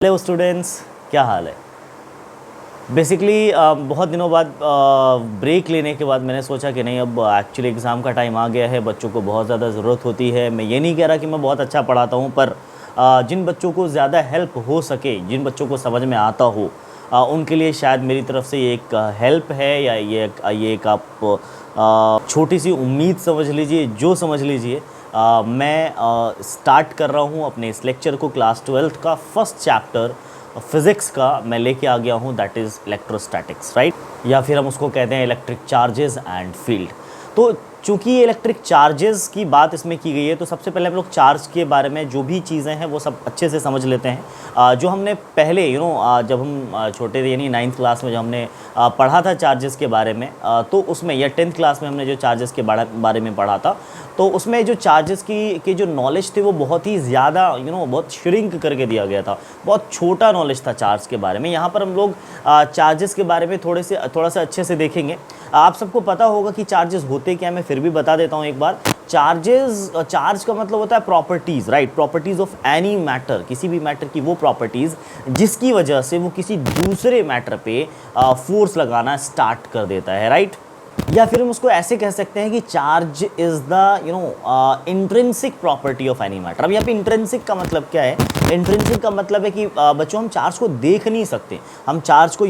Hello students, क्या हाल है। Basically बहुत दिनों बाद ब्रेक लेने के बाद मैंने सोचा कि नहीं, अब एक्चुअली एग्ज़ाम का टाइम आ गया है, बच्चों को बहुत ज़्यादा ज़रूरत होती है। मैं ये नहीं कह रहा कि मैं बहुत अच्छा पढ़ाता हूँ, पर जिन बच्चों को ज़्यादा हेल्प हो सके, जिन बच्चों को समझ में आता हो, उनके लिए शायद मेरी तरफ से ये एक हेल्प है, या ये एक आप छोटी सी उम्मीद समझ लीजिए, जो समझ लीजिए। मैं स्टार्ट कर रहा हूँ अपने इस लेक्चर को। क्लास 12th का फर्स्ट चैप्टर फिज़िक्स का मैं लेके आ गया हूँ, दैट इज़ इलेक्ट्रोस्टैटिक्स, राइट, या फिर हम उसको कहते हैं इलेक्ट्रिक चार्जेस एंड फील्ड। तो चूँकि ये इलेक्ट्रिक चार्जेस की बात इसमें की गई है, तो सबसे पहले हम लोग चार्ज के बारे में जो भी चीज़ें हैं वो सब अच्छे से समझ लेते हैं। जो हमने पहले जब हम छोटे थे, यानी 9th क्लास में जब हमने पढ़ा था चार्जेस के बारे में, तो उसमें, या 10th क्लास में हमने जो चार्जेस के बारे में पढ़ा था, तो उसमें जो चार्जेस की जो नॉलेज थी वो बहुत ही ज़्यादा बहुत श्रिंक करके दिया गया था। बहुत छोटा नॉलेज था चार्ज के बारे में। यहाँ पर हम लोग चार्जेस के बारे में थोड़ा सा अच्छे से देखेंगे। आप सबको पता होगा कि चार्जेस होते क्या, मैं फिर भी बता देता हूँ एक बार। चार्ज का मतलब होता है properties, right, properties of any matter, किसी भी मैटर की वो प्रॉपर्टीज़ जिसकी वजह से वो किसी दूसरे मैटर पे फोर्स लगाना स्टार्ट कर देता है, राइट। या फिर हम उसको ऐसे कह सकते हैं कि charge is the intrinsic property of any matter. अब यहाँ पे इंट्रिंसिक का मतलब क्या है? इंट्रिंसिक का मतलब है कि बच्चों, हम चार्ज को देख नहीं सकते, हम चार्ज को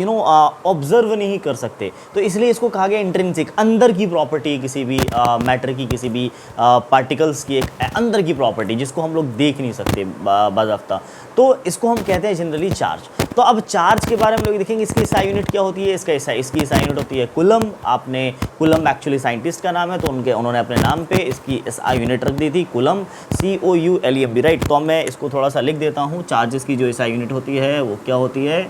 ऑब्जर्व नहीं कर सकते, तो इसलिए इसको कहा गया इंट्रिंसिक। अंदर की प्रॉपर्टी किसी भी मैटर की, किसी भी पार्टिकल्स की एक अंदर की प्रॉपर्टी जिसको हम लोग देख नहीं सकते बाज़ाफ्ता, तो इसको हम कहते हैं जनरली चार्ज। तो अब चार्ज के बारे में लोग देखेंगे, इसकी SI यूनिट क्या होती है, इसकी SI यूनिट होती है कूलम। आपने कूलम एक्चुअली साइंटिस्ट का नाम है, तो उन्होंने अपने नाम पे इसकी SI यूनिट रख दी थी, कूलम, COULMB, राइट। तो मैं इसको थोड़ा सा लिख देता हूँ। चार्जेस की जो SI यूनिट होती है वो क्या होती है?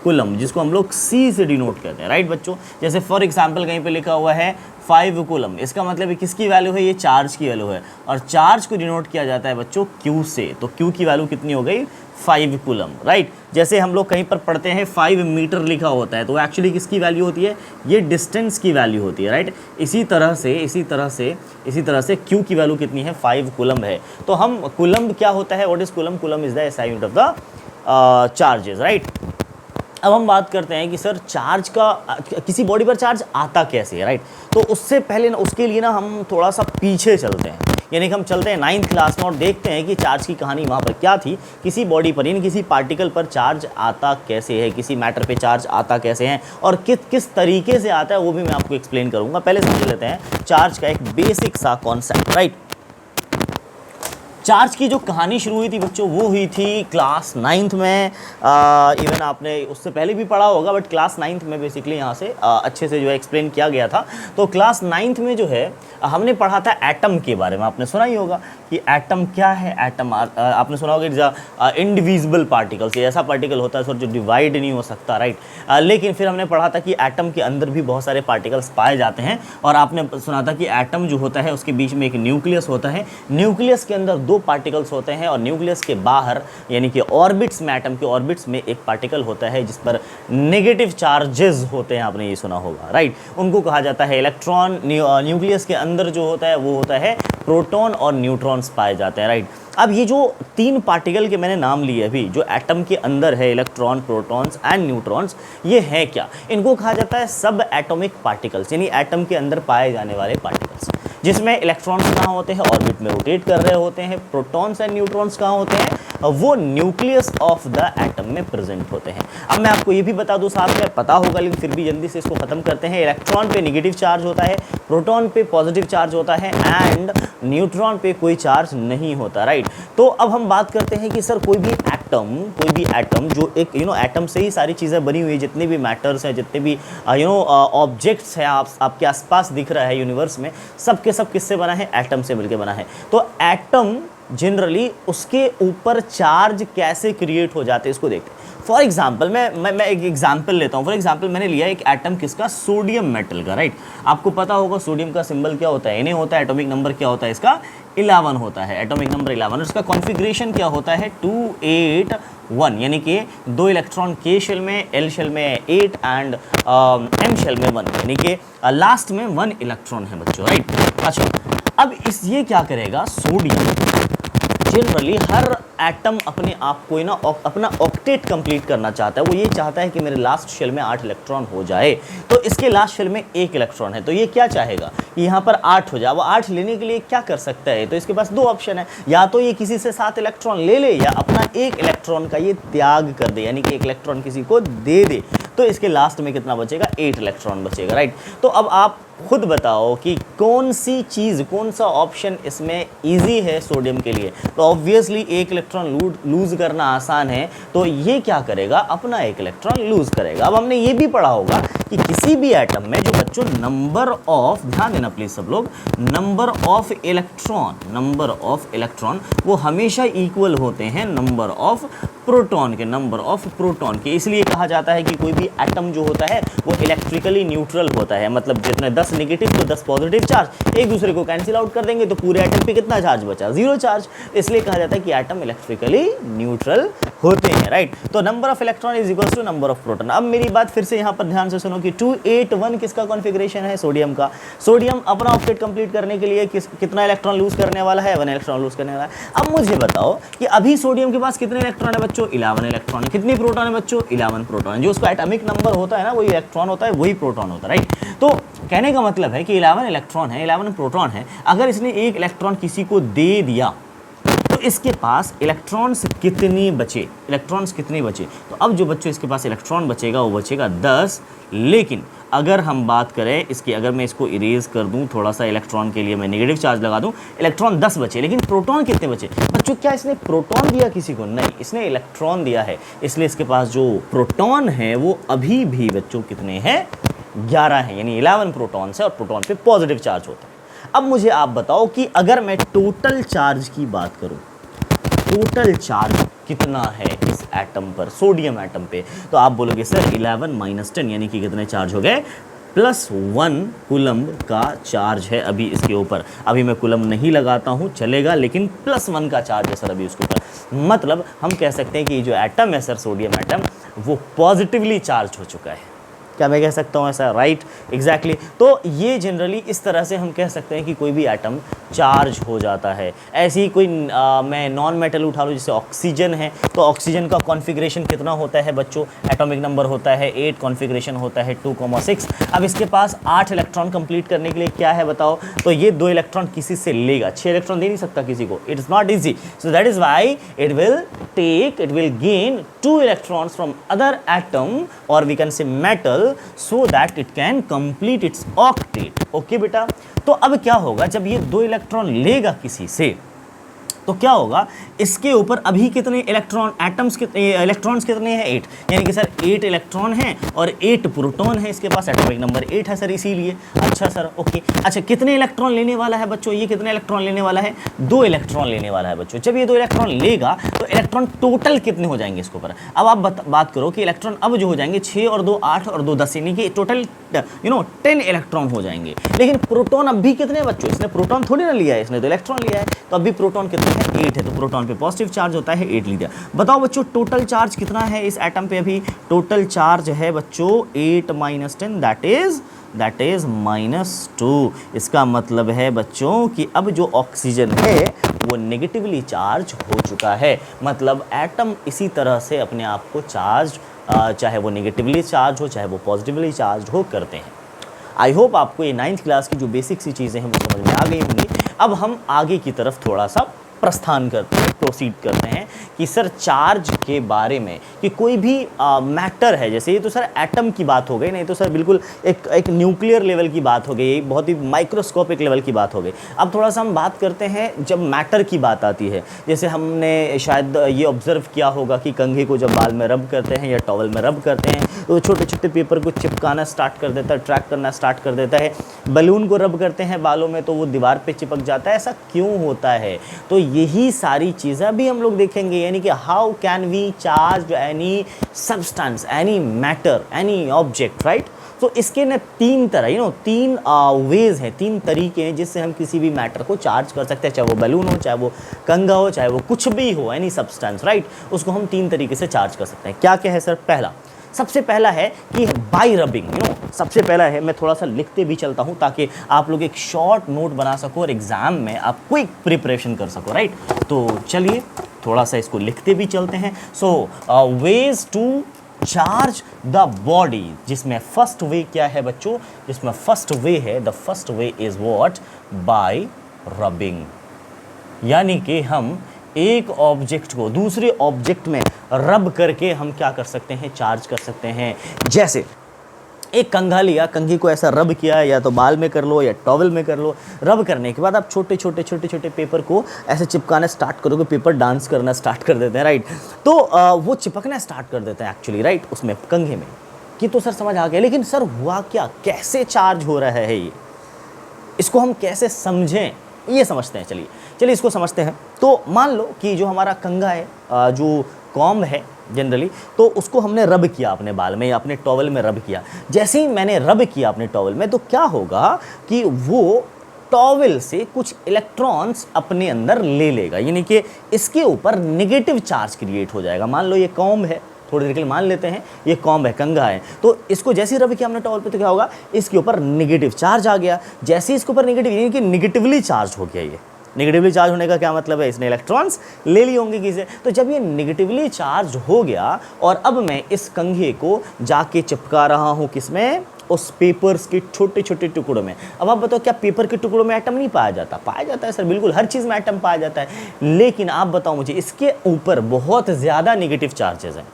कूलम, जिसको हम लोग C से डिनोट करते हैं, राइट बच्चों। जैसे फॉर एग्जाम्पल कहीं पे लिखा हुआ है 5 कूलम, इसका मतलब है किसकी वैल्यू है? ये चार्ज की वैल्यू है, और चार्ज को डिनोट किया जाता है बच्चों Q से। तो Q की वैल्यू कितनी हो गई? 5 कूलम, राइट। जैसे हम लोग कहीं पर पढ़ते हैं 5 मीटर लिखा होता है, तो एक्चुअली किसकी वैल्यू होती है? ये डिस्टेंस की वैल्यू होती है, राइट। इसी तरह से Q की वैल्यू कितनी है? 5 कूलम है। तो हम कूलम क्या होता है? What is coulomb? Coulomb is the SI unit of the charges, right. अब हम बात करते हैं कि सर चार्ज का, किसी बॉडी पर चार्ज आता कैसे है, राइट। तो उससे पहले उसके लिए हम थोड़ा सा पीछे चलते हैं, यानी कि हम चलते हैं 9th क्लास में और देखते हैं कि चार्ज की कहानी वहाँ पर क्या थी। किसी बॉडी पर, यानी किसी पार्टिकल पर चार्ज आता कैसे है, किसी मैटर पे चार्ज आता कैसे है, और किस तरीके से आता है, वो भी मैं आपको एक्सप्लेन करूँगा। पहले समझ लेते हैं चार्ज का एक बेसिक सा कॉन्सेप्ट, राइट। चार्ज की जो कहानी शुरू हुई थी बच्चों, वो हुई थी क्लास 9th में। इवन आपने उससे पहले भी पढ़ा होगा, बट क्लास 9th में बेसिकली यहाँ से अच्छे से जो है एक्सप्लेन किया गया था। तो क्लास 9th में जो है हमने पढ़ा था एटम के बारे में। आपने सुना ही होगा कि एटम क्या है। एटम आपने सुना होगा इंडिविजिबल पार्टिकल्स, ऐसा पार्टिकल होता है सर जो डिवाइड नहीं हो सकता, राइट। लेकिन फिर हमने पढ़ा था कि एटम के अंदर भी बहुत सारे पार्टिकल्स पाए जाते हैं, और आपने सुना था कि एटम जो होता है उसके बीच में एक न्यूक्लियस होता है, न्यूक्लियस के अंदर 2 पार्टिकल्स होते हैं, और न्यूक्लियस के बाहर यानी कि ऑर्बिट्स में, एटम के ऑर्बिट्स में एक पार्टिकल होता है जिस पर नेगेटिव चार्जेस होते हैं। आपने ये सुना होगा, राइट। उनको कहा जाता है इलेक्ट्रॉन। न्यूक्लियस के अंदर जो होता है वो होता है प्रोटॉन और न्यूट्रॉन्स पाए जाते हैं, राइट। अब ये जो 3 पार्टिकल के मैंने नाम लिए अभी, जो एटम के अंदर है, इलेक्ट्रॉन, प्रोटॉन्स एंड न्यूट्रॉन्स, ये है क्या? इनको कहा जाता है सब एटॉमिक पार्टिकल्स, यानी एटम के अंदर पाए जाने वाले पार्टिकल्स, जिसमें इलेक्ट्रॉन्स कहाँ होते हैं? ऑर्बिट में रोटेट कर रहे होते हैं। प्रोटॉन्स एंड न्यूट्रॉन्स कहाँ होते हैं? वो न्यूक्लियस ऑफ द एटम में प्रेजेंट होते हैं। अब मैं आपको ये भी बता दूं, साथ में पता होगा लेकिन फिर भी जल्दी से इसको खत्म करते हैं। इलेक्ट्रॉन पे नेगेटिव चार्ज होता है, प्रोटॉन पे पॉजिटिव चार्ज होता है, एंड न्यूट्रॉन पे कोई चार्ज नहीं होता, राइट। तो अब हम बात करते हैं कि सर कोई भी एटम जो एक एटम से ही सारी चीज़ें बनी हुई है, जितने भी मैटर्स हैं, जितने भी ऑब्जेक्ट्स हैं आपके आसपास दिख रहा है यूनिवर्स में, सब के सब किससे बना है? एटम से मिलकर बना है। तो एटम जनरली उसके ऊपर चार्ज कैसे क्रिएट हो जाते हैं इसको देखते हैं। फॉर एग्जाम्पल मैं एक एग्जाम्पल लेता हूँ। फॉर एग्जाम्पल मैंने लिया एक एटम किसका? सोडियम मेटल का, राइट। आपको पता होगा सोडियम का सिंबल क्या होता है? Na होता है। एटॉमिक नंबर क्या होता है इसका? 11 होता है, एटॉमिक नंबर 11। इसका कॉन्फ़िगरेशन क्या होता है? 281, यानी कि 2 इलेक्ट्रॉन K शेल में, L शेल में 8 एंड M शेल में 1, यानी कि लास्ट में 1 इलेक्ट्रॉन है बच्चों, राइट। अच्छा, अब ये क्या करेगा? सोडियम जनरली हर एटम अपने आप को ना अपना ऑक्टेट कंप्लीट करना चाहता है। वो ये चाहता है कि मेरे लास्ट शेल में 8 इलेक्ट्रॉन हो जाए, तो इसके लास्ट शेल में 1 इलेक्ट्रॉन है, तो ये क्या चाहेगा कि यहाँ पर 8 हो जाए। वो 8 लेने के लिए क्या कर सकता है, तो इसके पास 2 ऑप्शन है, या तो ये किसी से 7 इलेक्ट्रॉन ले ले या अपना 1 इलेक्ट्रॉन का ये त्याग कर दे, यानी कि 1 इलेक्ट्रॉन किसी को दे दे। तो इसके लास्ट में कितना बचेगा, 8 इलेक्ट्रॉन बचेगा, राइट। तो अब आप खुद बताओ कि कौन सी चीज़, कौन सा ऑप्शन इसमें इजी है सोडियम के लिए। तो ऑब्वियसली 1 इलेक्ट्रॉन लूज करना आसान है, तो ये क्या करेगा, अपना 1 इलेक्ट्रॉन लूज करेगा। अब हमने ये भी पढ़ा होगा कि किसी भी एटम में जो बच्चों नंबर ऑफ, ध्यान देना प्लीज सब लोग, नंबर ऑफ इलेक्ट्रॉन वो हमेशा इक्वल होते हैं नंबर ऑफ प्रोटॉन के, इसलिए कहा जाता है कि कोई भी एटम जो होता है वो इलेक्ट्रिकली न्यूट्रल होता है। मतलब जितने 10 नेगेटिव तो 10 पॉजिटिव चार्ज एक दूसरे को कैंसिल आउट कर देंगे, तो पूरे एटम पे कितना चार्ज बचा, 0 चार्ज। इसलिए कहा जाता है कि एटम इलेक्ट्रिकली न्यूट्रल होते हैं, राइट। तो number of electron is equal to number of proton. अब मेरी बात फिर से यहाँ पर ध्यान से सुनो कि 281 किसका कॉन्फ़िगरेशन है, सोडियम का। सोडियम अपना ऑक्टेट कंप्लीट करने के लिए कितना इलेक्ट्रॉन लूज करने वाला है, 1 इलेक्ट्रॉन लूज करने वाला है। अब मुझे बताओ कि अभी सोडियम के पास कितने इलेक्ट्रॉन है बच्चों, 11 इलेक्ट्रॉन है। कितनी प्रोटॉन है बच्चों, 11 प्रोटॉन। जो उसका एटॉमिक नंबर होता है ना, वही इलेक्ट्रॉन होता है, वही प्रोटॉन होता है, राइट। तो कहने का मतलब है कि 11 इलेक्ट्रॉन है, 11 प्रोटॉन है। अगर इसने 1 इलेक्ट्रॉन किसी को दे दिया तो इसके पास इलेक्ट्रॉन्स कितने बचे, तो अब जो बच्चों इसके पास इलेक्ट्रॉन बचेगा वो बचेगा 10। लेकिन अगर हम बात करें इसकी, अगर मैं इसको इरेज कर दूं थोड़ा सा, इलेक्ट्रॉन के लिए मैं नेगेटिव चार्ज लगा दूं, इलेक्ट्रॉन 10 बचे, लेकिन प्रोटॉन कितने बचे बच्चों। क्या इसने प्रोटॉन दिया किसी को, नहीं, इसने इलेक्ट्रॉन दिया है। इसलिए इसके पास जो प्रोटॉन है वो अभी भी बच्चों कितने हैं, 11 है, यानी 11 प्रोटॉन है और प्रोटॉन पे पॉजिटिव चार्ज होता है। अब मुझे आप बताओ कि अगर मैं टोटल चार्ज की बात करूं, टोटल चार्ज कितना है इस एटम पर, सोडियम एटम पे, तो आप बोलोगे सर 11 माइनस 10, यानी कि कितने चार्ज हो गए, +1 कूलम्ब का चार्ज है अभी इसके ऊपर। अभी मैं कूलम्ब नहीं लगाता हूँ चलेगा, लेकिन +1 का चार्ज है सर अभी उसके ऊपर। मतलब हम कह सकते हैं कि जो एटम है सर, सोडियम एटम, वो पॉजिटिवली चार्ज हो चुका है। क्या मैं कह सकता हूँ ऐसा, राइट, एग्जैक्टली। तो ये जनरली इस तरह से हम कह सकते हैं कि कोई भी एटम चार्ज हो जाता है। ऐसे ही कोई मैं नॉन मेटल उठा लूँ, जैसे ऑक्सीजन है, तो ऑक्सीजन का कॉन्फ़िगरेशन कितना होता है बच्चों, एटॉमिक नंबर होता है 8, कॉन्फ़िगरेशन होता है 2,6। अब इसके पास 8 इलेक्ट्रॉन कंप्लीट करने के लिए क्या है बताओ, तो ये 2 इलेक्ट्रॉन किसी से लेगा, 6 इलेक्ट्रॉन दे नहीं सकता किसी को, it is not easy. So that is why it will gain 2 electrons from other atom और we can say metal, so that it can complete its octet। Okay बेटा, तो अब क्या होगा जब ये 2 इलेक्ट्रॉन लेगा किसी से, तो क्या होगा, इसके ऊपर अभी कितने इलेक्ट्रॉन्स कितने हैं, 8, यानी कि सर 8 इलेक्ट्रॉन हैं और 8 प्रोटॉन है इसके पास, एटॉमिक नंबर 8 है सर इसीलिए। अच्छा सर, ओके। अच्छा, कितने इलेक्ट्रॉन लेने वाला है बच्चों, ये कितने इलेक्ट्रॉन लेने वाला है, 2 इलेक्ट्रॉन लेने वाला है बच्चों। जब ये 2 इलेक्ट्रॉन लेगा तो इलेक्ट्रॉन टोटल कितने हो जाएंगे इसके ऊपर। अब आप बात करो कि इलेक्ट्रॉन अब जो हो जाएंगे 6 और 2 8 और 2 10, यानी कि टोटल 10 इलेक्ट्रॉन हो जाएंगे। लेकिन प्रोटॉन अब भी कितने बच्चों, इसने प्रोटॉन थोड़ी ना लिया है, इसने तो इलेक्ट्रॉन लिया है, तो अभी प्रोटॉन कितने हैं, 8 है, तो प्रोटॉन पे पॉजिटिव चार्ज होता है, 8 लिया। बताओ बच्चों टोटल चार्ज कितना है इस एटम पे, अभी टोटल चार्ज है बच्चों 8 माइनस 10, दैट इज -2। इसका मतलब है बच्चों कि अब जो ऑक्सीजन है वो नेगेटिवली चार्ज हो चुका है। मतलब एटम इसी तरह से अपने आप को चार्ज, चाहे वो नेगेटिवली चार्ज हो चाहे वो पॉजिटिवली चार्ज हो, करते हैं। आई होप आपको ये 9th क्लास की जो बेसिक सी चीज़ें हैं वो समझ में आ गई होंगी। अब हम आगे की तरफ थोड़ा सा प्रस्थान करते हैं, प्रोसीड करते हैं कि सर चार्ज के बारे में, कि कोई भी मैटर है, जैसे ये तो सर एटम की बात हो गई, नहीं तो सर बिल्कुल एक न्यूक्लियर लेवल की बात हो गई, बहुत ही माइक्रोस्कोपिक लेवल की बात हो गई। अब थोड़ा सा हम बात करते हैं जब मैटर की बात आती है, जैसे हमने शायद ये ऑब्जर्व किया होगा कि कंघे को जब बाल में रब करते हैं या टॉवल में रब करते हैं तो छोटे छोटे पेपर को चिपकाना स्टार्ट कर देता है, ट्रैक करना स्टार्ट कर देता है। बलून को रब करते हैं बालों में तो वो दीवार पे चिपक जाता है। ऐसा क्यों होता है, तो यही सारी चीज़ें भी हम लोग देखेंगे, यानी कि how can we charge any substance, any matter, any object, right. तो इसके ना 3 तरह, 3 वेज हैं, 3 तरीके हैं जिससे हम किसी भी मैटर को चार्ज कर सकते हैं, चाहे वो बैलून हो, चाहे वो कंघा हो, चाहे वो कुछ भी हो, एनी सब्सटेंस, राइट। उसको हम 3 तरीके से चार्ज कर सकते हैं। क्या क्या है सर, पहला, सबसे पहला है कि बाय रबिंग, सबसे पहला है, मैं थोड़ा सा लिखते भी चलता हूं ताकि आप लोग एक शॉर्ट नोट बना सको और एग्जाम में आप क्विक प्रिपरेशन कर सको, राइट। तो चलिए थोड़ा सा इसको लिखते भी चलते हैं। So ways to charge the body, जिसमें फर्स्ट वे क्या है बच्चों, जिसमें फर्स्ट वे है, the first way is what, by rubbing. यानी कि हम एक ऑब्जेक्ट को दूसरे ऑब्जेक्ट में रब करके हम क्या कर सकते हैं, चार्ज कर सकते हैं। जैसे एक कंघा लिया, कंघी को ऐसा रब किया, या तो बाल में कर लो या टॉवल में कर लो। रब करने के बाद आप छोटे छोटे छोटे छोटे पेपर को ऐसे चिपकाना स्टार्ट करोगे, पेपर डांस करना स्टार्ट कर देते हैं, राइट। तो वो चिपकना स्टार्ट कर देते हैं एक्चुअली, राइट, उसमें कंघे में। कि तो सर समझ आ गया, लेकिन सर हुआ क्या, कैसे चार्ज हो रहा है ये, इसको हम कैसे समझें, ये समझते हैं। चलिए इसको समझते हैं। तो मान लो कि जो हमारा कंघा है, जो कॉम्ब है जनरली, तो उसको हमने रब किया अपने बाल में या अपने टॉवल में रब किया। जैसे ही मैंने रब किया अपने टॉवल में, तो क्या होगा कि वो टॉवल से कुछ इलेक्ट्रॉन्स अपने अंदर ले लेगा, यानी कि इसके ऊपर नेगेटिव चार्ज क्रिएट हो जाएगा। मान लो ये कॉम्ब है, थोड़ी देर के लिए मान लेते हैं ये कॉम्ब है, कंघा है, तो इसको जैसे ही रब किया हमने टॉवल पे, तो क्या होगा, इसके ऊपर नेगेटिव चार्ज आ गया। जैसे ही इसके ऊपर नेगेटिव, यानी कि नेगेटिवली चार्ज हो गया। ये नेगेटिवली चार्ज होने का क्या मतलब है, इसने इलेक्ट्रॉन्स ले लिए होंगे किसी से। तो जब ये नेगेटिवली चार्ज हो गया और अब मैं इस कंघे को जाके चिपका रहा हूँ किसमें, उस पेपर्स के छोटे छोटे टुकड़ों में। अब आप बताओ, क्या पेपर के टुकड़ों में एटम नहीं पाया जाता? पाया जाता है सर, बिल्कुल, हर चीज़ में एटम पाया जाता है। लेकिन आप बताओ मुझे, इसके ऊपर बहुत ज़्यादा नेगेटिव चार्जेस हैं।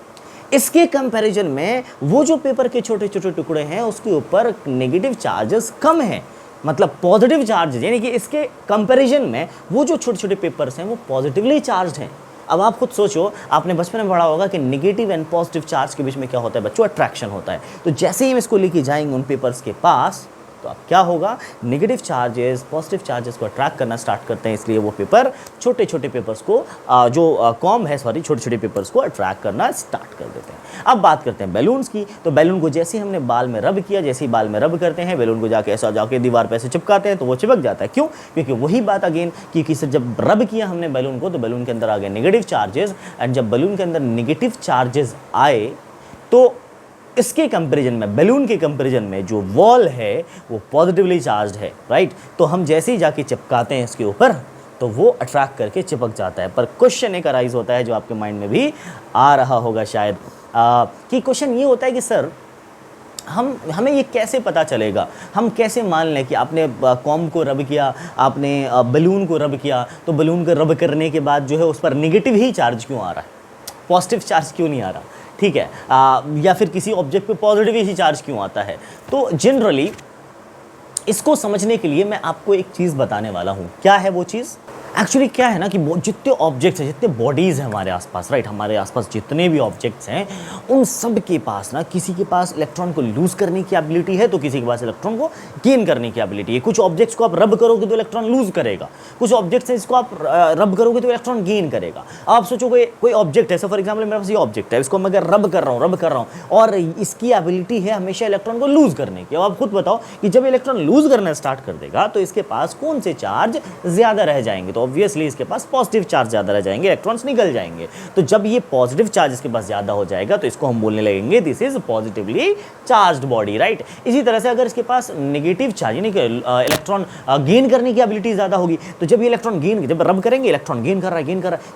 इसके कंपैरिजन में वो जो पेपर के छोटे छोटे टुकड़े हैं उसके ऊपर नेगेटिव चार्जेस कम हैं, मतलब पॉजिटिव चार्जेस, यानी कि इसके कंपैरिजन में वो जो छोटे छोटे पेपर्स हैं वो पॉजिटिवली चार्ज हैं। अब आप खुद सोचो, आपने बचपन में पढ़ा होगा कि नेगेटिव एंड पॉजिटिव चार्ज के बीच में क्या होता है बच्चों, अट्रैक्शन होता है। तो जैसे ही हम इसको लेके जाएंगे उन पेपर्स के पास, तो अब क्या होगा, नेगेटिव चार्जेस पॉजिटिव चार्जेस को अट्रैक्ट करना स्टार्ट करते हैं, इसलिए वो पेपर छोटे छोटे पेपर्स को जो कॉम्ब है, सॉरी, छोटे छोटे पेपर्स को अट्रैक्ट करना स्टार्ट कर देते हैं। अब बात करते हैं बैलून्स की। तो बैलून को जैसे हमने बाल में रब किया, जैसे ही बाल में रब करते हैं, बैलून को जाके ऐसा जाके दीवार पे ऐसे चिपकाते हैं, तो वो चिपक जाता है। क्यों? क्योंकि वही बात अगेन कि जब रब किया हमने बैलून को, तो बैलून के अंदर आ गए नेगेटिव चार्जेस, एंड जब बैलून के अंदर नेगेटिव चार्जेस आए, तो इसके कंपैरिजन में, बैलून के कंपैरिजन में जो वॉल है वो पॉजिटिवली चार्ज्ड है, राइट। तो हम जैसे ही जाके चिपकाते हैं इसके ऊपर, तो वो अट्रैक्ट करके चिपक जाता है। पर क्वेश्चन एक अराइज होता है जो आपके माइंड में भी आ रहा होगा शायद, कि क्वेश्चन ये होता है कि सर हमें ये कैसे पता चलेगा, हम कैसे मान लें कि आपने कॉम्ब को रब किया, आपने बैलून को रब किया, तो बैलून को रब करने के बाद जो है उस पर नेगेटिव ही चार्ज क्यों आ रहा है, पॉजिटिव चार्ज क्यों नहीं आ रहा, ठीक है, या फिर किसी ऑब्जेक्ट पे पॉजिटिव ही चार्ज क्यों आता है। तो जनरली इसको समझने के लिए मैं आपको एक चीज़ बताने वाला हूँ। क्या है वो चीज़? एक्चुअली क्या है ना कि जितने ऑब्जेक्ट्स हैं, जितने बॉडीज़ हैं हमारे आसपास, राइट, हमारे आसपास जितने भी ऑब्जेक्ट्स हैं, उन सब के पास ना, किसी के पास इलेक्ट्रॉन को लूज़ करने की एबिलिटी है, तो किसी के पास इलेक्ट्रॉन को गेन करने की एबिलिटी है। कुछ ऑब्जेक्ट्स को आप रब करोगे तो इलेक्ट्रॉन लूज़ करेगा, कुछ ऑब्जेक्ट्स हैं जिसको आप रब करोगे तो इलेक्ट्रॉन गेन करेगा। आप सोचो कोई ऑब्जेक्ट है, सो फॉर एग्जाम्पल मेरे पास ये ऑब्जेक्ट है, इसको मैं अगर रब कर रहा हूँ और इसकी एबिलिटी है हमेशा इलेक्ट्रॉन को लूज़ करने की। अब आप खुद बताओ कि जब इलेक्ट्रॉन लूज़ करना स्टार्ट कर देगा तो इसके पास कौन से चार्ज ज़्यादा रह जाएंगे? तो ऑब्वियसली इसके पास पॉजिटिव चार्ज ज़्यादा रह जाएंगे, इलेक्ट्रॉन्स निकल जाएंगे। तो जब ये पॉजिटिव चार्ज इसके पास ज़्यादा हो जाएगा तो इसको हम बोलने लगेंगे this is positively charged body, right. इसी तरह से अगर इसके पास नेगेटिव चार्ज, यानी कि इलेक्ट्रॉन गेन करने की एबिलिटी ज़्यादा होगी, तो जब ये इलेक्ट्रॉन गेन, जब रब करेंगे इलेक्ट्रॉन गेन कर रहा है,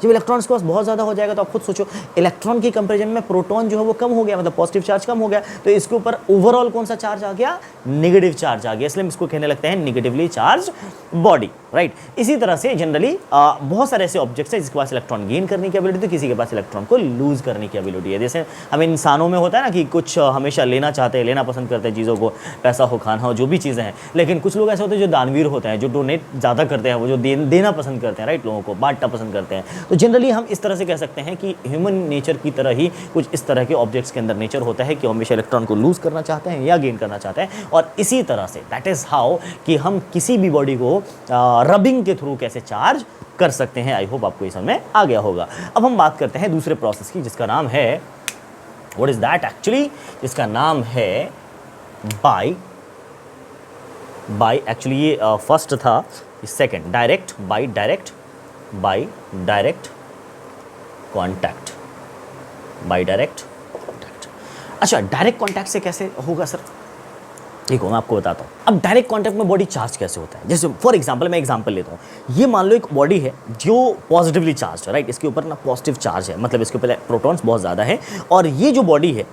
जब इलेक्ट्रॉन के पास बहुत ज़्यादा हो जाएगा तो आप खुद सोचो, इलेक्ट्रॉन के कंपेरिजन में प्रोटॉन जो है वो कम हो गया, मतलब पॉजिटिव चार्ज कम हो गया, तो इसके ऊपर ओवरऑल कौन सा चार्ज आ गया? नेगेटिव चार्ज आ गया। इसलिए हम इसको कहने लगते हैं नेगेटिवली चार्ज बॉडी, राइट। इसी तरह से जनरली बहुत सारे ऐसे ऑब्जेक्ट्स हैं जिसके पास इलेक्ट्रॉन गेन करने की एबिलिटी, तो किसी के पास इलेक्ट्रॉन को लूज करने की एबिलिटी है। जैसे हमें इंसानों में होता है ना कि कुछ हमेशा लेना चाहते हैं, लेना पसंद करते हैं चीज़ों को, पैसा हो, खाना हो, जो भी चीज़ें हैं। लेकिन कुछ लोग ऐसे होते हैं जो दानवीर होते हैं, जो डोनेट ज़्यादा करते हैं, वो जो देना पसंद करते हैं, राइट, लोगों को बांटना पसंद करते हैं। तो जनरली हम इस तरह से कह सकते हैं कि ह्यूमन नेचर की तरह ही कुछ इस तरह के ऑब्जेक्ट्स के अंदर नेचर होता है कि हमेशा इलेक्ट्रॉन को लूज करना चाहते हैं या गेन करना चाहते हैं। और इसी तरह से दैट इज़ हाउ कि हम किसी भी बॉडी को रबिंग के थ्रू कैसे चार्ज कर सकते हैं। आई होप आपको ये समझ में आ गया होगा। अब हम बात करते हैं दूसरे प्रोसेस की, जिसका नाम है, व्हाट इज दैट एक्चुअली, जिसका नाम है बाय एक्चुअली ये फर्स्ट था, second direct, by direct contact, by direct contact. अच्छा, डायरेक्ट कॉन्टैक्ट से कैसे होगा सर? ठीक हो, मैं आपको बताता हूँ। अब डायरेक्ट कॉन्टैक्ट में बॉडी चार्ज कैसे होता है? जैसे फॉर एग्जांपल मैं एग्जांपल लेता हूँ, ये मान लो एक बॉडी है जो पॉजिटिवली चार्ज है, राइट, इसके ऊपर ना पॉजिटिव चार्ज है, मतलब इसके ऊपर प्रोटॉन्स बहुत ज़्यादा है, और ये जो बॉडी है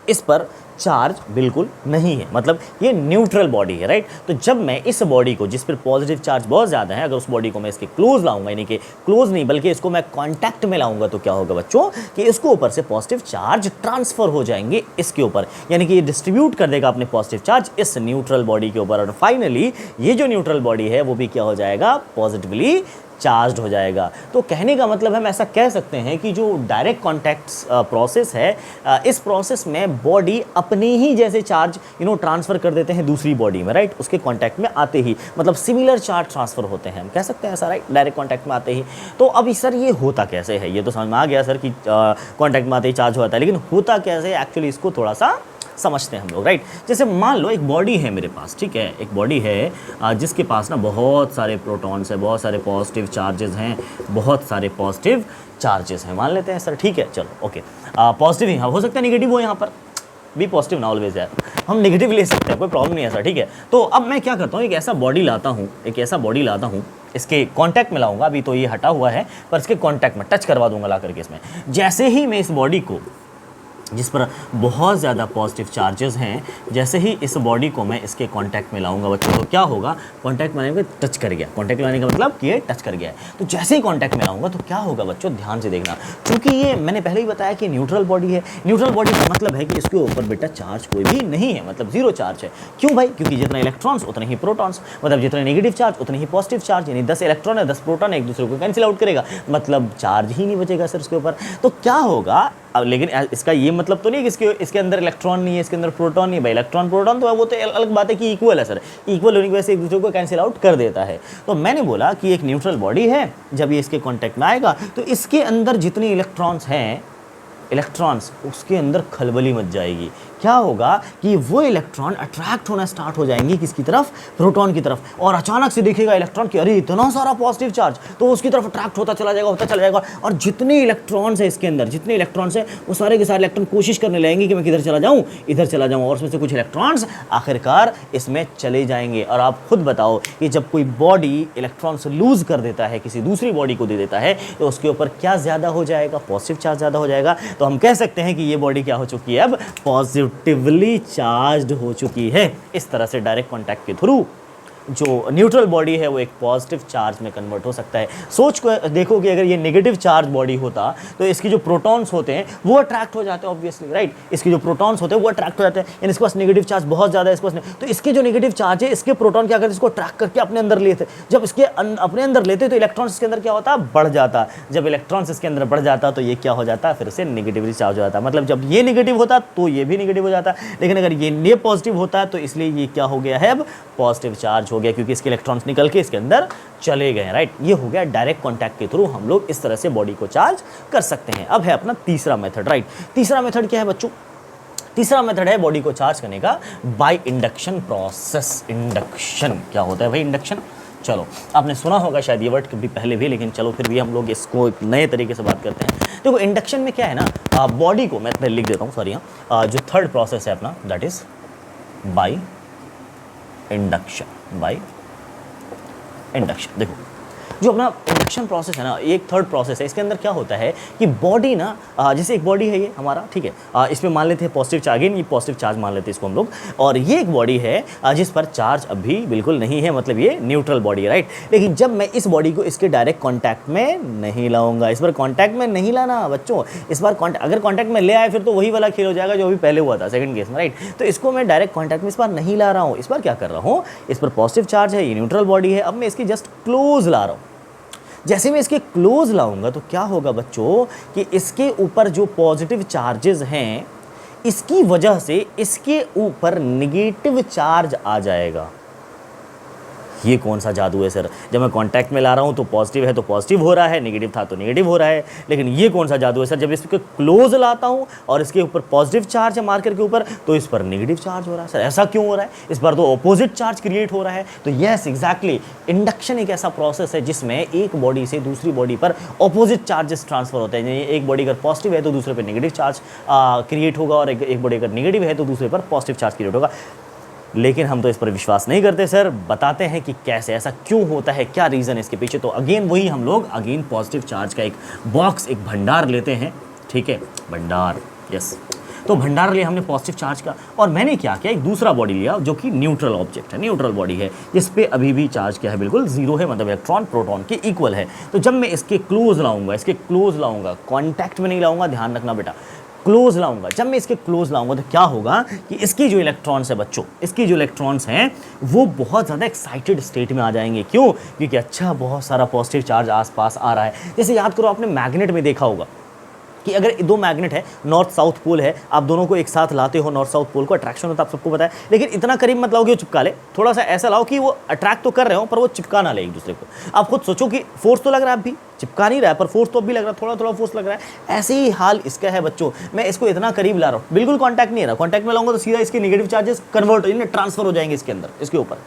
इस पर चार्ज बिल्कुल नहीं है, मतलब ये न्यूट्रल बॉडी है, राइट। तो जब मैं इस बॉडी को, जिस पर पॉजिटिव चार्ज बहुत ज़्यादा है, अगर उस बॉडी को मैं इसके क्लोज लाऊंगा, यानी कि क्लोज नहीं बल्कि इसको मैं कांटेक्ट में लाऊंगा, तो क्या होगा बच्चों कि इसको ऊपर से पॉजिटिव चार्ज ट्रांसफर हो जाएंगे इसके ऊपर, यानी कि ये डिस्ट्रीब्यूट कर देगा अपने पॉजिटिव चार्ज इस न्यूट्रल बॉडी के ऊपर, और फाइनली ये जो न्यूट्रल बॉडी है वो भी क्या हो जाएगा, पॉजिटिवली चार्ज हो जाएगा। तो कहने का मतलब हम ऐसा कह सकते हैं कि जो डायरेक्ट कॉन्टैक्ट प्रोसेस है, इस प्रोसेस में बॉडी अपने ही जैसे चार्ज ट्रांसफ़र कर देते हैं दूसरी बॉडी में, राइट, उसके कॉन्टैक्ट में आते ही, मतलब सिमिलर चार्ज ट्रांसफ़र होते हैं, हम कह सकते हैं ऐसा, राइट, डायरेक्ट कॉन्टैक्ट में आते ही। तो अब सर ये होता कैसे है? ये तो समझ में आ गया सर कि कॉन्टैक्ट में आते ही चार्ज होता है, लेकिन होता कैसे एक्चुअली, इसको थोड़ा सा समझते हैं हम लोग, राइट। जैसे मान लो एक बॉडी है मेरे पास, ठीक है, एक बॉडी है जिसके पास ना बहुत सारे प्रोटॉन्स हैं, बहुत सारे पॉजिटिव चार्जेस हैं, बहुत सारे पॉजिटिव चार्जेस हैं, मान लेते हैं सर, ठीक है, चलो ओके, पॉजिटिव ही, हाँ, हो सकता है नेगेटिव हो, यहाँ पर भी पॉजिटिव ना ऑलवेज है, हम नेगेटिव ले सकते हैं, कोई प्रॉब्लम नहीं है सर, ठीक है। तो अब मैं क्या करता हूँ, एक ऐसा बॉडी लाता हूँ, इसके कांटेक्ट में लाऊंगा, अभी तो ये हटा हुआ है, पर इसके कांटेक्ट में टच करवा दूंगा ला करके इसमें। जैसे ही मैं इस बॉडी को, जिस पर बहुत ज़्यादा पॉजिटिव चार्जेस हैं, जैसे ही इस बॉडी को मैं इसके कांटेक्ट में लाऊंगा बच्चों, तो क्या होगा, कांटेक्ट में आने के टच कर गया, कांटेक्ट में आने का मतलब कि ये टच कर गया है। तो जैसे ही कांटेक्ट में लाऊंगा तो क्या होगा बच्चों, ध्यान से देखना, क्योंकि ये मैंने पहले ही बताया कि न्यूट्रल बॉडी है। न्यूट्रल बॉडी का मतलब है कि इसके ऊपर बेटा चार्ज कोई भी नहीं है, मतलब जीरो चार्ज है। क्यों भाई? क्योंकि जितने इलेक्ट्रॉन्स उतने ही प्रोटॉन्स, मतलब जितने नेगेटिव चार्ज उतने ही पॉजिटिव चार्ज, यानी 10 इलेक्ट्रॉन है 10 प्रोटॉन एक दूसरे को कैंसिल आउट करेगा, मतलब चार्ज ही नहीं बचेगा सर इसके ऊपर। तो क्या होगा, अब लेकिन इसका ये मतलब तो नहीं कि इसके अंदर इलेक्ट्रॉन नहीं है, इसके अंदर प्रोटॉन नहीं है भाई, इलेक्ट्रॉन प्रोटॉन तो वो तो अलग बात है कि इक्वल है सर, इक्वल होने की वजह से एक दूसरे को कैंसिल आउट कर देता है। तो मैंने बोला कि एक न्यूट्रल बॉडी है, जब ये इसके कांटेक्ट में आएगा तो इसके अंदर जितनी इलेक्ट्रॉन्स हैं, इलेक्ट्रॉन्स, उसके अंदर खलबली मच जाएगी। क्या होगा कि वो इलेक्ट्रॉन अट्रैक्ट होना स्टार्ट हो जाएंगे किसकी तरफ, प्रोटॉन की तरफ, और अचानक से देखेगा इलेक्ट्रॉन कि अरे इतना सारा पॉजिटिव चार्ज, तो उसकी तरफ अट्रैक्ट होता चला जाएगा, और जितने इलेक्ट्रॉन्स है इसके अंदर, जितने इलेक्ट्रॉन्स है वो सारे के सारे इलेक्ट्रॉन कोशिश करने लगेंगे कि मैं किधर चला जाऊँ, इधर चला जाऊँ, और उसमें से कुछ इलेक्ट्रॉन्स आखिरकार इसमें चले जाएंगे। और आप खुद बताओ कि जब कोई बॉडी इलेक्ट्रॉन्स लूज कर देता है, किसी दूसरी बॉडी को दे देता है, तो उसके ऊपर क्या ज़्यादा हो जाएगा, पॉजिटिव चार्ज ज़्यादा हो जाएगा। तो हम कह सकते हैं कि ये बॉडी क्या हो चुकी है, अब पॉजिटिवली चार्ज्ड हो चुकी है। इस तरह से डायरेक्ट कांटेक्ट के थ्रू जो न्यूट्रल बॉडी है वो एक पॉजिटिव चार्ज में कन्वर्ट हो सकता है। सोच को देखो कि अगर ये नेगेटिव चार्ज बॉडी होता तो इसकी जो प्रोटॉन्स होते हैं वो अट्रैक्ट हो जाते हैं, ऑब्वियसली, राइट, इसके जो प्रोटॉन्स होते हैं वो अट्रैक्ट हो जाते हैं, यानी इसके पास नेगेटिव चार्ज बहुत ज़्यादा है, इसके पास तो इसके जो नेगेटिव चार्ज है, इसके प्रोटॉन क्या करते हैं, इसको अट्रैक्ट करके अपने अंदर लेते, जब इसके अपने अंदर लेते तो इलेक्ट्रॉन्स इसके अंदर क्या होता, बढ़ जाता, जब इलेक्ट्रॉन्स इसके अंदर बढ़ जाता तो ये क्या हो जाता, फिर से नेगेटिवली चार्ज हो जाता, मतलब जब ये नेगेटिव होता तो ये भी नेगेटिव हो जाता, लेकिन अगर ये पॉजिटिव होता है तो इसलिए ये क्या हो गया है, अब पॉजिटिव चार्ज हो गया, क्योंकि इसके इलेक्ट्रॉन्स निकल के इसके अंदर चले गए, राइट। ये हो गया डायरेक्ट कांटेक्ट के थ्रू हम लोग इस तरह से बॉडी को चार्ज कर सकते हैं। अब है अपना तीसरा मेथड, राइट। तीसरा मेथड क्या है बच्चों? तीसरा मेथड है बॉडी को चार्ज करने का बाय इंडक्शन प्रोसेस। इंडक्शन क्या होता है भाई? इंडक्शन, चलो आपने सुना होगा शायद ये वर्ड कभी पहले भी, लेकिन चलो फिर भी हम लोग इसको एक नए तरीके से बात करते हैं। देखो इंडक्शन में क्या है ना, बॉडी को मैं लिख देता हूँ, सॉरी, जो थर्ड प्रोसेस है अपना, that is by induction. By induction, देखो जो अपना इंडक्शन प्रोसेस है ना, एक थर्ड प्रोसेस है। इसके अंदर क्या होता है कि बॉडी ना, जैसे एक बॉडी है ये हमारा, ठीक है, इसमें मान लेते हैं पॉजिटिव चार्ज, अगेन ये पॉजिटिव चार्ज मान लेते हैं इसको हम लोग, और ये एक बॉडी है जिस पर चार्ज अभी बिल्कुल नहीं है, मतलब ये न्यूट्रल बॉडी है, राइट। लेकिन जब मैं इस बॉडी को इसके डायरेक्ट कॉन्टैक्ट में नहीं लाऊंगा, इस बार कॉन्टैक्ट में नहीं लाना बच्चों, इस बार अगर कॉन्टैक्ट में ले आए फिर तो वही वाला खेल हो जाएगा जो अभी पहले हुआ था सेकंड केस में, राइट। तो इसको मैं डायरेक्ट कॉन्टैक्ट में इस बार नहीं ला रहा हूँ, इस बार क्या कर रहा हूँ, इस पर पॉजिटिव चार्ज है, ये न्यूट्रल बॉडी है, अब मैं इसकी जस्ट क्लोज ला रहा हूँ। जैसे मैं इसके क्लोज लाऊंगा तो क्या होगा बच्चों कि इसके ऊपर जो पॉजिटिव चार्जेस हैं, इसकी वजह से इसके ऊपर नेगेटिव चार्ज आ जाएगा। ये कौन सा जादू है सर, जब मैं कांटेक्ट में ला रहा हूँ तो पॉजिटिव है तो पॉजिटिव हो रहा है, नेगेटिव था तो नेगेटिव हो रहा है, लेकिन ये कौन सा जादू है सर, जब इसके क्लोज लाता हूँ और इसके ऊपर पॉजिटिव चार्ज है मार्कर के ऊपर तो इस पर नेगेटिव चार्ज हो रहा है सर, ऐसा क्यों हो रहा है, इस पर तो ऑपोजिट चार्ज क्रिएट हो रहा है। तो यस एग्जैक्टली, इंडक्शन एक ऐसा प्रोसेस है जिसमें एक बॉडी से दूसरी बॉडी पर ऑपोजिट चार्जेस ट्रांसफर होते हैं। एक बॉडी अगर पॉजिटिव है तो दूसरे पर नेगेटिव चार्ज क्रिएट होगा, और एक बॉडी अगर नेगेटिव है तो दूसरे पर पॉजिटिव चार्ज क्रिएट होगा। लेकिन हम तो इस पर विश्वास नहीं करते सर, बताते हैं कि कैसे, ऐसा क्यों होता है, क्या रीज़न है इसके पीछे। तो अगेन वही हम लोग पॉजिटिव चार्ज का एक बॉक्स, एक भंडार लेते हैं, ठीक है, भंडार, यस। तो भंडार लिया हमने पॉजिटिव चार्ज का, और मैंने क्या किया, एक दूसरा बॉडी लिया जो कि न्यूट्रल ऑब्जेक्ट है, न्यूट्रल बॉडी है, जिस पे अभी भी चार्ज क्या है, बिल्कुल जीरो है, मतलब इलेक्ट्रॉन प्रोटॉन के इक्वल है। तो जब मैं इसके क्लोज लाऊंगा, कॉन्टैक्ट में नहीं लाऊंगा, ध्यान रखना बेटा, क्लोज लाऊंगा। जब मैं इसके क्लोज लाऊंगा तो क्या होगा कि इसकी जो इलेक्ट्रॉन्स है बच्चों, इसकी जो इलेक्ट्रॉन्स हैं वो बहुत ज़्यादा एक्साइटेड स्टेट में आ जाएंगे। क्यों? क्योंकि अच्छा बहुत सारा पॉजिटिव चार्ज आसपास आ रहा है। जैसे याद करो, आपने मैग्नेट में देखा होगा कि अगर दो मैग्नेट है, नॉर्थ साउथ पोल है, आप दोनों को एक साथ लाते हो, नॉर्थ साउथ पोल को अट्रैक्शन होता है, आप सबको पता है, लेकिन इतना करीब मत लाओ कि वो चिपका ले, थोड़ा सा ऐसा लाओ कि वो अट्रैक्ट तो कर रहे हो पर वो चिपका ना ले एक दूसरे को। आप खुद सोचो कि फोर्स तो लग रहा है, अभी चिपका नहीं रहा है पर फोर्स तो अब भी लग रहा है, थोड़ा थोड़ा फोर्स लग रहा है। ऐसे ही हाल इसका है बच्चों, मैं इसको इतना करीब ला रहा हूँ, बिल्कुल कॉन्टैक्ट नहीं है रहा, कॉन्टैक्ट में लाऊंगा तो सीधा इसके नेगेटिव चार्जेस कन्वर्ट हो, ट्रांसफर हो जाएंगे इसके अंदर, इसके ऊपर।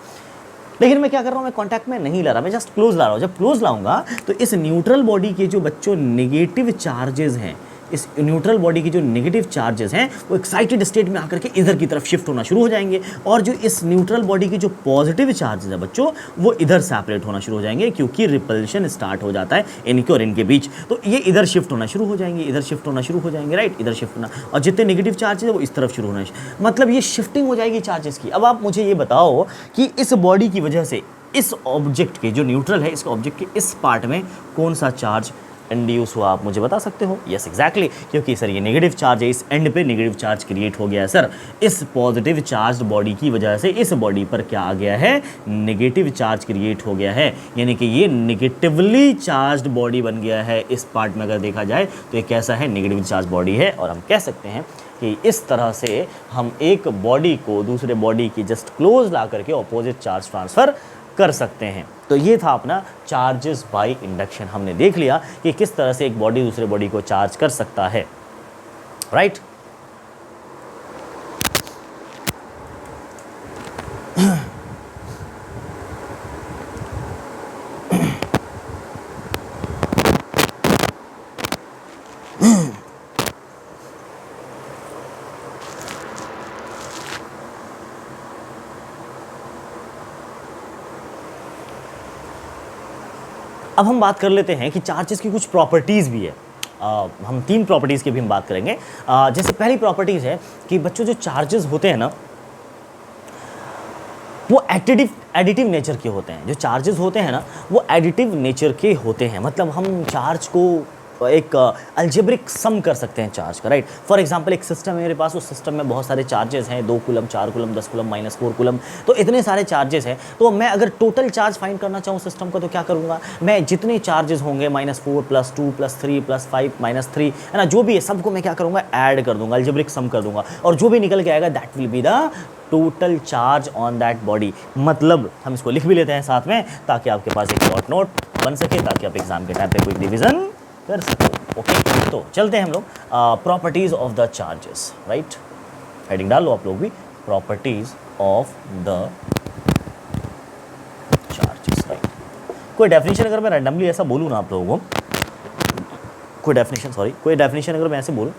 लेकिन मैं क्या कर रहा हूँ, मैं कांटेक्ट में नहीं ला रहा, मैं जस्ट क्लोज ला रहा हूँ। जब क्लोज लाऊंगा तो इस न्यूट्रल बॉडी के जो बच्चों नेगेटिव चार्जेस हैं, इस न्यूट्रल बॉडी की जो नेगेटिव चार्जेस हैं वो एक्साइटेड स्टेट में आकर के इधर की तरफ शिफ्ट होना शुरू हो जाएंगे, और जो इस न्यूट्रल बॉडी की जो पॉजिटिव चार्जेस हैं बच्चों वो इधर सेपरेट होना शुरू हो जाएंगे, क्योंकि रिपल्शन स्टार्ट हो जाता है इनके और इनके बीच। तो ये इधर शिफ्ट होना शुरू हो जाएंगे, इधर शिफ्ट होना शुरू हो जाएंगे, राइट, इधर शिफ्ट होना, और जितने नेगेटिव चार्जेस है वो इस तरफ शुरू होना, मतलब ये शिफ्टिंग हो जाएगी चार्जेस की। अब आप मुझे ये बताओ कि इस बॉडी की वजह से इस ऑब्जेक्ट के जो न्यूट्रल है, इस ऑब्जेक्ट के इस पार्ट में कौन सा चार्ज इंड्यूस हुआ, आप मुझे बता सकते हो? यस एग्जैक्टली, क्योंकि सर ये नेगेटिव चार्ज है, इस एंड पे नेगेटिव चार्ज क्रिएट हो गया है सर। इस पॉजिटिव चार्ज बॉडी की वजह से इस बॉडी पर क्या आ गया है, नेगेटिव चार्ज क्रिएट हो गया है, यानी कि ये नेगेटिवली चार्ज्ड बॉडी बन गया है। इस पार्ट में अगर देखा जाए तो ये कैसा है, नेगेटिव चार्ज बॉडी है। और हम कह सकते हैं कि इस तरह से हम एक बॉडी को दूसरे बॉडी की जस्ट क्लोज ला करके ऑपोजिट चार्ज ट्रांसफ़र कर सकते हैं। तो ये था अपना चार्जेस बाय इंडक्शन। हमने देख लिया कि किस तरह से एक बॉडी दूसरे बॉडी को चार्ज कर सकता है, राइट। अब हम बात कर लेते हैं कि चार्जेस की कुछ प्रॉपर्टीज़ भी है। हम 3 प्रॉपर्टीज़ की भी हम बात करेंगे। जैसे पहली प्रॉपर्टीज़ है कि बच्चों जो चार्जेस होते हैं ना वो एडिटिव नेचर के होते हैं। जो चार्जेस होते हैं ना वो एडिटिव नेचर के होते हैं, मतलब हम चार्ज को एक अल्जेब्रिक सम कर सकते हैं चार्ज का, राइट। फॉर एग्जांपल एक सिस्टम है मेरे पास, उस सिस्टम में बहुत सारे चार्जेस हैं, 2 कूलम, 4 कूलम, 10 कूलम, -4 कूलम, तो इतने सारे चार्जेस हैं। तो मैं अगर टोटल चार्ज फाइंड करना चाहूँ सिस्टम का तो क्या करूँगा, मैं जितने चार्जेस होंगे -4 +2 +3 +5 -3 है ना, जो भी है सबको मैं क्या करूँगा, ऐड कर दूंगा, अल्जेब्रिक सम कर दूंगा, और जो भी निकल के आएगा that will be the total charge on that body. मतलब हम इसको लिख भी लेते हैं साथ में ताकि आपके पास एक शॉर्ट नोट बन सके, ताकि आप एग्जाम के टाइम पे क्विक रिवीजन कर सको। ओके, तो चलते हैं हम लोग properties of the charges, right. Heading डाल लो आप लोग भी, properties of the charges, right. कोई डेफिनेशन अगर मैं रैंडमली ऐसा बोलूँ ना आप लोगों को, कोई डेफिनेशन अगर मैं ऐसे बोलूँ,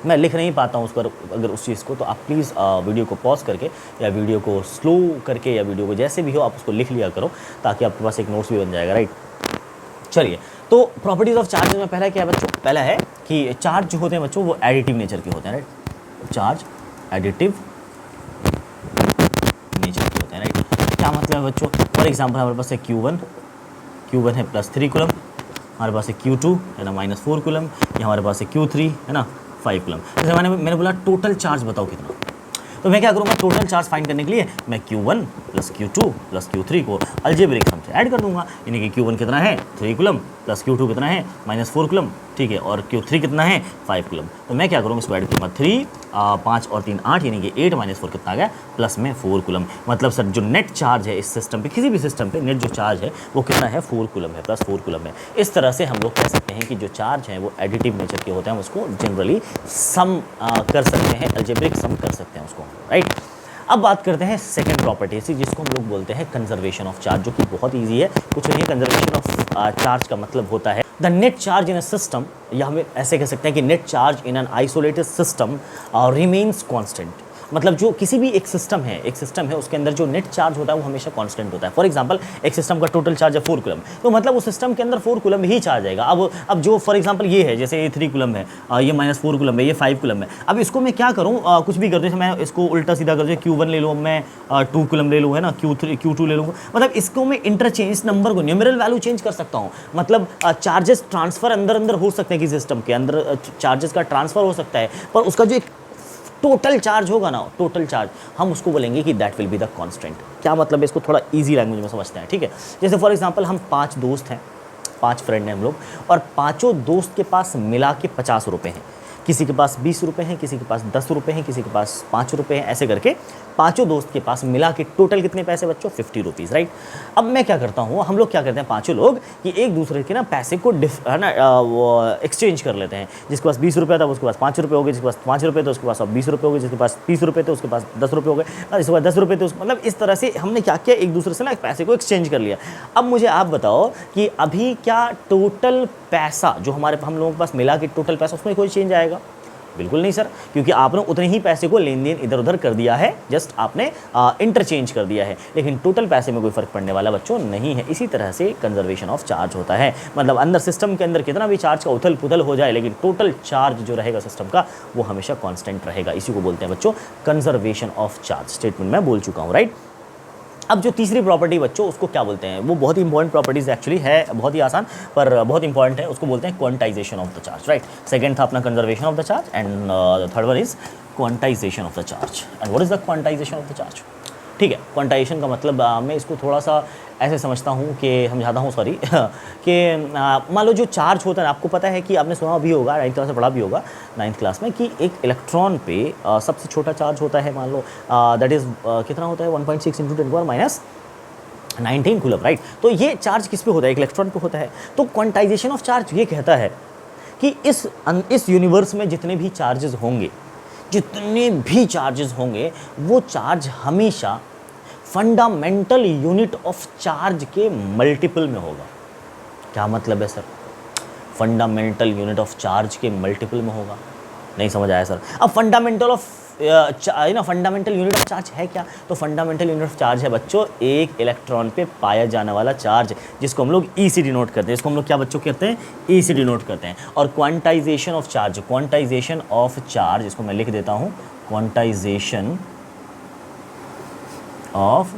मैं लिख नहीं पाता हूँ उसको, अगर उस चीज़ को, तो आप प्लीज़ वीडियो को पॉज करके या वीडियो को स्लो करके या वीडियो को जैसे भी हो आप उसको लिख लिया करो, ताकि आपके पास एक नोट्स भी बन जाएगा, राइट। चलिए, तो प्रॉपर्टीज़ ऑफ चार्ज में पहला क्या है बच्चों, पहला है कि चार्ज जो होते हैं बच्चों वो एडिटिव नेचर के होते हैं, राइट। चार्ज एडिटिव नेचर के होते हैं, राइट। क्या मतलब है बच्चों, फॉर एग्जांपल हमारे पास है Q1 है +3 कूलम, हमारे पास है Q2 है ना -4 कूलम, या हमारे पास है Q3 है ना 5 कूलम। जैसे मैंने बोला टोटल चार्ज बताओ कितना, तो मैं क्या करूँगा, टोटल चार्ज फाइंड करने के लिए मैं Q1 + Q2 + Q3 को अल्जेब्रिक सम से ऐड कर दूंगा, यानी कि Q1 कितना है 3 कूलम, प्लस Q2 कितना है -4 कूलम, ठीक है, और Q3 कितना है 5 कूलम। तो मैं क्या करूँगा, इसको ऐड करूँगा 3 5 और 3 8 यानी कि 8 -4 कितना आ गया, प्लस में 4 कूलम। मतलब सर जो नेट चार्ज है इस सिस्टम पे, किसी भी सिस्टम पे नेट जो चार्ज है वो कितना है 4 कूलम है, प्लस 4 कूलम है। इस तरह से हम लोग कह सकते हैं कि जो चार्ज हैं वो एडिटिव नेचर के होते हैं, उसको जनरली सम कर सकते हैं, अलजेब्रिक सम कर सकते हैं उसको, राइट। अब बात करते हैं सेकंड प्रॉपर्टी से, जिसको हम लोग बोलते हैं कंजर्वेशन ऑफ चार्ज, जो कि बहुत इजी है, कुछ नहीं। कंजर्वेशन ऑफ चार्ज का मतलब होता है the net charge in a system, या हम ऐसे कह सकते हैं कि net charge in an isolated system remains constant. मतलब जो किसी भी एक सिस्टम है उसके अंदर जो नेट चार्ज होता है वो हमेशा कांस्टेंट होता है। फॉर एग्जांपल एक सिस्टम का टोटल चार्ज है 4 कूलम, तो मतलब उस सिस्टम के अंदर 4 कूलम ही चार्ज आएगा। अब जो फॉर एग्जांपल ये है, जैसे ये 3 कूलम है, ये -4 कूलम है, ये 5 कूलम है। अब इसको मैं क्या करूँ, कुछ भी कर दूँ, मैं इसको उल्टा सीधा कर दूँ, Q1 ले लूँ, मैं 2 कूलम ले लूँ, है ना, Q3 Q2 ले लूँ। मतलब इसको मैं इंटरचेंज नंबर को, न्यूमेरल वैल्यू चेंज कर सकता हूँ। मतलब चार्जेस ट्रांसफर अंदर हो सकते हैं, कि सिस्टम के अंदर चार्जेस का ट्रांसफर हो सकता है, पर उसका जो एक टोटल चार्ज होगा ना, टोटल चार्ज, हम उसको बोलेंगे कि that will be the constant. क्या मतलब है, इसको थोड़ा इजी लैंग्वेज में समझते हैं, ठीक है। जैसे फॉर एग्जांपल हम 5 दोस्त हैं, 5 फ्रेंड हैं हम लोग, और पांचों दोस्त के पास मिला के 50 रुपये हैं। किसी के पास 20 रुपये हैं, किसी के पास 10 रुपये हैं, किसी के पास 5 रुपये हैं, ऐसे करके पांचों दोस्त के पास मिला के टोटल कितने पैसे बच्चों, 50 रुपीज़, राइट। अब मैं क्या करता हूँ, हम लोग क्या करते हैं पांचों लोग, कि एक दूसरे के ना पैसे को है ना वो एक्सचेंज कर लेते हैं। जिसके पास 20 रुपये था उसके पास 5 रुपये हो गए, जिसके पास 5 रुपये तो उसके पास अब 20 रुपये हो गए, जिसके पास 30 रुपये थे उसके पास 10 रुपये हो गए, जिसके पास 10 रुपये थे मतलब इस तरह से हमने क्या किया, एक दूसरे से ना पैसे को एक्सचेंज कर लिया। अब मुझे आप बताओ कि अभी क्या टोटल पैसा जो हम लोगों के पास मिला के टोटल पैसा, उसमें कोई चेंज आएगा? बिल्कुल नहीं सर, क्योंकि आपने उतने ही पैसे को लेन देन इधर उधर कर दिया है, जस्ट आपने इंटरचेंज कर दिया है, लेकिन टोटल पैसे में कोई फर्क पड़ने वाला बच्चों नहीं है। इसी तरह से कंजर्वेशन ऑफ चार्ज होता है। मतलब अंदर सिस्टम के अंदर कितना भी चार्ज का उथल पुथल हो जाए, लेकिन टोटल चार्ज जो रहेगा सिस्टम का वो हमेशा कांस्टेंट रहेगा। इसी को बोलते हैं बच्चों कंजर्वेशन ऑफ चार्ज। स्टेटमेंट मैं बोल चुका हूँ, राइट। अब जो तीसरी प्रॉपर्टी बच्चों, उसको क्या बोलते हैं, वो बहुत ही इंपॉर्टेंट प्रॉपर्टीज एक्चुअली है, बहुत ही आसान पर बहुत इंपॉर्टेंट है। उसको बोलते हैं quantization of the charge, right. Second था अपना conservation of the charge, and third one is quantization of the charge. And what is the quantization of the charge? ठीक है, क्वांटाइजेशन का मतलब मैं इसको थोड़ा सा ऐसे समझता हूँ कि समझाता हूँ, सॉरी कि मान लो जो चार्ज होता है, आपको पता है कि आपने सुना भी होगा, 9th क्लास में पढ़ा भी होगा, 9th क्लास में, कि एक इलेक्ट्रॉन पे सबसे छोटा चार्ज होता है, मान लो दैट इज़ कितना होता है 1.6 × 10⁻⁹ कूलम, राइट। तो ये चार्ज किस पे होता है, एक इलेक्ट्रॉन पे होता है। तो क्वांटाइजेशन ऑफ चार्ज ये कहता है कि इस यूनिवर्स में जितने भी चार्जेस होंगे वो चार्ज हमेशा फंडामेंटल यूनिट ऑफ चार्ज के मल्टीपल में होगा। क्या मतलब है sir? Fundamental unit of charge के मल्टीपल में होगा। नहीं समझ आया सर? अब फंडामेंटल यूनिट ऑफ चार्ज है क्या? तो फंडामेंटल यूनिट ऑफ चार्ज है बच्चों एक इलेक्ट्रॉन पे पाया जाने वाला चार्ज, जिसको हम लोग ई से डिनोट करते हैं। इसको हम लोग क्या बच्चों कहते हैं? ई से डिनोट करते हैं। और क्वांटाइजेशन ऑफ चार्ज, इसको मैं लिख देता हूँ, क्वांटाइजेशन ऑफ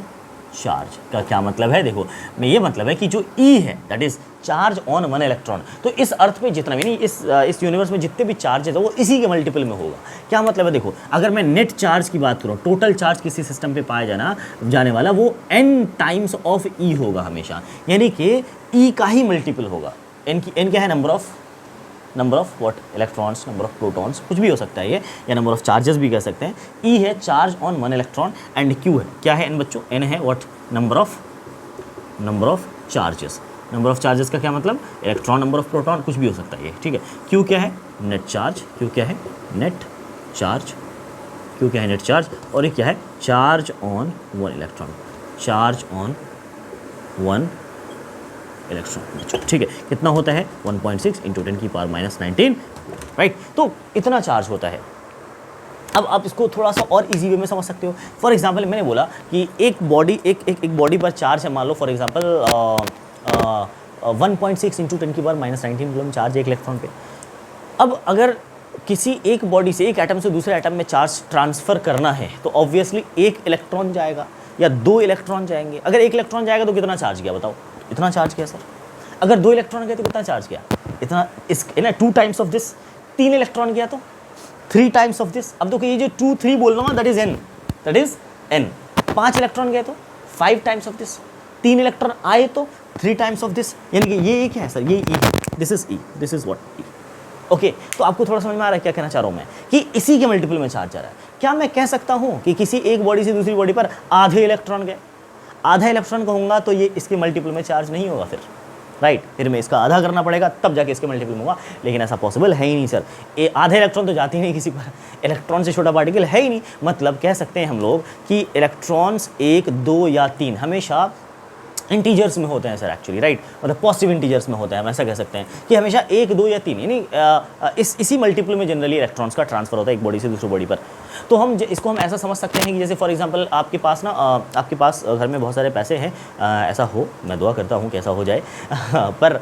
चार्ज का क्या मतलब है? देखो, मैं ये मतलब है कि जो E है that is charge on one electron, तो इस अर्थ पे जितना भी नहीं, इस यूनिवर्स में जितने भी चार्ज है तो वो इसी के मल्टीपल में होगा। क्या मतलब है? देखो, अगर मैं नेट चार्ज की बात करूँ, टोटल चार्ज किसी सिस्टम पे पाया जाने वाला वो n टाइम्स ऑफ E होगा हमेशा, यानी कि E का ही मल्टीपल होगा। n क्या है? Number of what? Electrons, number of protons, कुछ भी हो सकता है ये, या नंबर ऑफ चार्जेस भी कह सकते हैं। E है charge on one electron, and Q है क्या है n बच्चों? n है what? Number of charges. Number of charges का क्या मतलब? इलेक्ट्रॉन, नंबर ऑफ प्रोटॉन, कुछ भी हो सकता है ये, ठीक है। Q क्या है? Net charge. Q क्या है? Net charge. Q क्या है? Net charge. और ये क्या है? Charge on one electron, charge on one electron, ठीक है। कितना होता है? 1.6 × 10⁻⁹, राइट। तो इतना चार्ज होता है। अब आप इसको थोड़ा सा और इजी वे में समझ सकते हो। फॉर एग्जांपल मैंने बोला कि एक बॉडी पर चार्ज है, मान लो फॉर एग्जांपल 1.6 × 10⁻⁹ कूलम चार्ज एक इलेक्ट्रॉन पे। अब अगर किसी एक बॉडी से, एक एटम से दूसरे एटम में चार्ज ट्रांसफ़र करना है तो ऑब्वियसली एक इलेक्ट्रॉन जाएगा या 2 इलेक्ट्रॉन जाएंगे। अगर एक इलेक्ट्रॉन जाएगा तो कितना चार्ज गया बताओ? इतना चार्ज गया सर। अगर 2 इलेक्ट्रॉन गए तो कितना चार्ज गया? इतना। इस 2 टाइम्स ऑफ दिस। 3 इलेक्ट्रॉन गया तो 3 टाइम्स ऑफ दिस। अब देखो ये जो 2 3 बोल रहा हूँ दैट इज n। 5 इलेक्ट्रॉन गए तो 5 टाइम्स ऑफ दिस। 3 इलेक्ट्रॉन आए तो 3 टाइम्स ऑफ दिस, यानी कि ये क्या है सर, ये E, this is E, this is what E. Okay, तो आपको थोड़ा समझ में आ रहा है क्या कहना चाह रहा हूँ मैं, कि इसी के मल्टीपल में चार्ज जा रहा है। क्या मैं कह सकता हूँ कि किसी एक बॉडी से दूसरी बॉडी पर आधे इलेक्ट्रॉन गए? आधा इलेक्ट्रॉन कहूँगा तो ये इसके मल्टीपल में चार्ज नहीं होगा फिर, राइट। फिर मैं इसका आधा करना पड़ेगा तब जाके इसके मल्टीपल में होगा, लेकिन ऐसा पॉसिबल है ही नहीं सर। ये आधे इलेक्ट्रॉन तो जाती ही नहीं किसी पर, इलेक्ट्रॉन से छोटा पार्टिकल है ही नहीं। मतलब कह सकते हैं हम लोग कि इलेक्ट्रॉन्स 1, 2 या 3 हमेशा इंटीजर्स में होते हैं सर एक्चुअली, राइट। मतलब पॉजिटिव इंटीजर्स में होते हैं, हम ऐसा कह सकते हैं कि हमेशा 1, 2 या 3, यानी इसी मल्टीपल में जनरली इलेक्ट्रॉन्स का ट्रांसफर होता है एक बॉडी से दूसरी बॉडी पर। तो हम इसको हम ऐसा समझ सकते हैं कि जैसे फॉर एग्जांपल आपके पास ना आपके पास घर में बहुत सारे पैसे हैं, ऐसा हो, मैं दुआ करता हूँ कि ऐसा हो जाए पर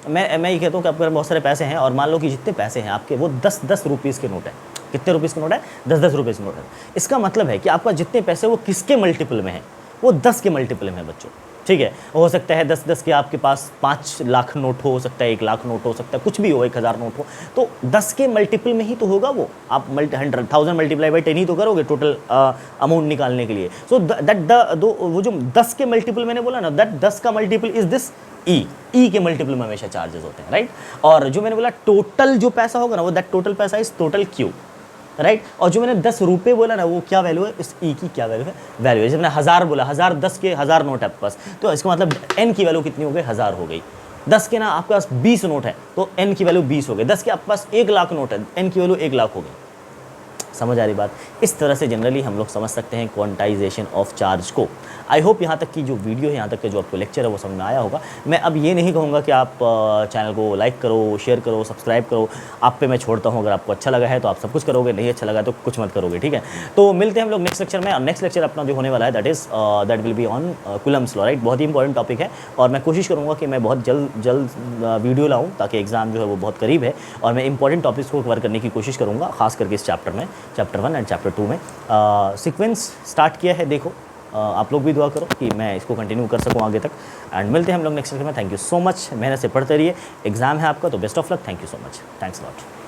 मैं ये कहता हूँ कि आपके घर बहुत सारे पैसे हैं और मान लो कि जितने पैसे हैं आपके वो 10-10 रुपीज़ के नोट हैं। कितने रुपीज़ के नोट है? 10-10 रुपये के नोट है। इसका मतलब है कि आपका जितने पैसे वो किसके मल्टीपल में है? वो 10 के मल्टीपल में है बच्चों, ठीक है। हो सकता है 10-10 के आपके पास 5 लाख नोट हो सकता है, 1 लाख नोट हो सकता है, कुछ भी हो, 1000 नोट हो, तो 10 के मल्टीपल में ही तो होगा वो। आप 100,000 मल्टीप्लाई बाई 10 ही तो करोगे टोटल अमाउंट निकालने के लिए। सो वो जो 10 के मल्टीपल मैंने बोला ना, दैट 10 का मल्टीपल इज दिस ई के मल्टीपल में हमेशा चार्जेस होते हैं, राइट। और जो मैंने बोला टोटल जो पैसा होगा ना, वो दैट टोटल पैसा इज टोटल क्यू, राइट। और जो मैंने 10 रुपये बोला ना, वो क्या वैल्यू है, इस ई की क्या वैल्यू है? वैल्यू है। जैसे मैंने 1000 बोला, 1000 10 के 1000 नोट है आपके पास, तो इसका मतलब एन की वैल्यू कितनी हो गई? 1000 हो गई। 10 के ना आपके पास 20 नोट है तो एन की वैल्यू 20 हो गई। 10 के आपके पास 1 लाख नोट है, एन की वैल्यू 1 लाख हो गई। समझ आ रही बात? इस तरह से जनरली हम लोग समझ सकते हैं क्वांटाइजेशन ऑफ चार्ज को। आई होप यहाँ तक की जो वीडियो है, यहाँ तक का जो आपको लेक्चर है वो समझ में आया होगा। मैं अब ये नहीं कहूँगा कि आप चैनल को लाइक करो, शेयर करो, सब्सक्राइब करो, आप पे मैं छोड़ता हूँ। अगर आपको अच्छा लगा है तो आप सब कुछ करोगे, नहीं अच्छा लगा तो कुछ मत करोगे, ठीक है। तो मिलते हैं हम लोग नेक्स्ट लेक्चर में। और नेक्स्ट लेक्चर अपना जो होने वाला है that will be on Coulomb's law, right. बहुत ही इंपॉर्टेंट टॉपिक है और मैं कोशिश करूँगा कि मैं बहुत जल्द वीडियो लाऊँ, ताकि एग्जाम जो है वो बहुत करीब है और मैं इंपॉर्टेंट टॉपिक्स को कवर करने की कोशिश करूँगा, खास करके इस चैप्टर में, चैप्टर 1 एंड चैप्टर 2 में। सीक्वेंस स्टार्ट किया है, देखो आप लोग भी दुआ करो कि मैं इसको कंटिन्यू कर सकूं आगे तक। एंड मिलते हैं हम लोग नेक्स्ट लेक्चर में। थैंक यू सो मच, मेहनत से पढ़ते रहिए, एग्जाम है आपका तो best of luck. Thank you so much, thanks lot.